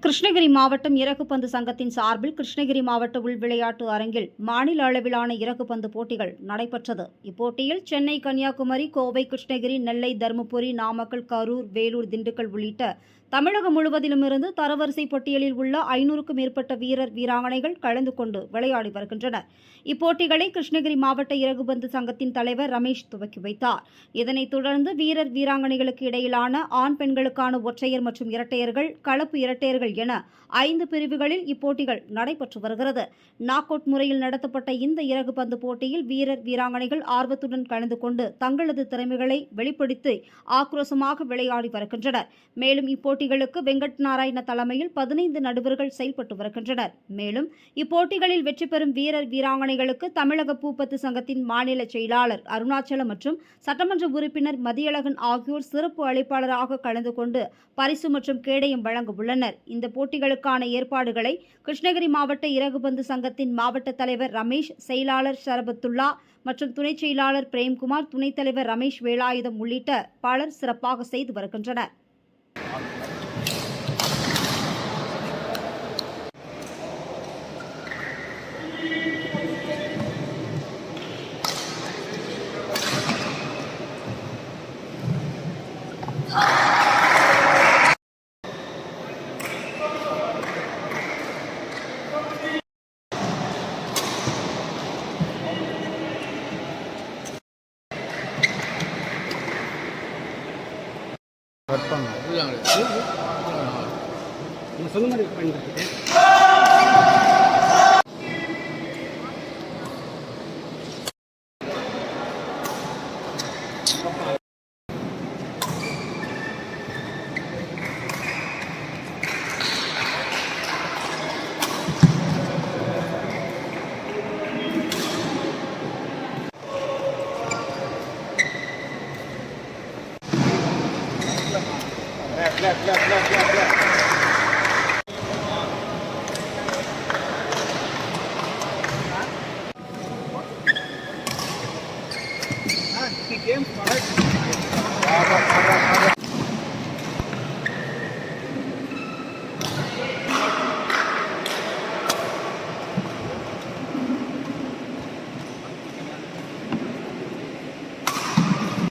கிருஷ்ணகிரி மாவட்டம் இறகுப்பந்து சங்கத்தின் சார்பில் கிருஷ்ணகிரி மாவட்ட உள் விளையாட்டு அரங்கில் மாநில அளவிலான இறகுப்பந்து போட்டிகள் நடைபெற்றது. இப்போட்டியில் சென்னை, கன்னியாகுமரி, கோவை, கிருஷ்ணகிரி, நெல்லை, தருமபுரி, நாமக்கல், கரூர், வேலூர், திண்டுக்கல் உள்ளிட்ட தமிழகம் முழுவதிலுமிருந்து தரவரிசை பட்டியலில் உள்ள 500க்கும் மேற்பட்ட வீரர், வீராங்கனைகள் கலந்து கொண்டு விளையாடி வருகின்றனர். இப்போட்டிகளை கிருஷ்ணகிரி மாவட்ட இறகுபந்து சங்கத்தின் தலைவர் ரமேஷ் துவக்கி வைத்தார். இதனைத் தொடர்ந்து வீரர், வீராங்கனைகளுக்கு இடையிலான ஆண், பெண்களுக்கான ஒற்றையர் மற்றும் இரட்டையர்கள், கலப்பு இரட்டையர்கள் என 5 பிரிவுகளில் இப்போட்டிகள் நடைபெற்று வருகிறது. நாக் அவுட் முறையில் நடத்தப்பட்ட இந்த இறகுபந்து போட்டியில் வீரர், வீராங்கனைகள் ஆர்வத்துடன் கலந்து கொண்டு தங்களது திறமைகளை வெளிப்படுத்தி ஆக்ரோஷமாக விளையாடி வருகின்றனர். மேலும் இப்போட்டிகளுக்கு வெங்கட் நாராயண தலைமையில் 15 நடுவர்கள் செயல்பட்டு வருகின்றனர். மேலும் இப்போட்டிகளில் வெற்றி பெறும் வீரர், வீராங்கனைகளுக்கு தமிழக பூப்பந்து சங்கத்தின் மாநில செயலாளர் அருணாச்சலம் மற்றும் சட்டமன்ற உறுப்பினர் மதியழகன் ஆகியோர் சிறப்பு அழைப்பாளராக கலந்து கொண்டு பரிசு மற்றும் கேடயம் வழங்க உள்ளனர். இந்த போட்டிகளுக்கான ஏற்பாடுகளை கிருஷ்ணகிரி மாவட்ட இறகுபந்து சங்கத்தின் மாவட்ட தலைவர் ரமேஷ், செயலாளர் ஷரபத்துல்லா மற்றும் துணை செயலாளர் பிரேம்குமார், துணைத் தலைவர் ரமேஷ் வேலாயுதம் உள்ளிட்ட பலர் சிறப்பாக செய்து வருகின்றனர். Left.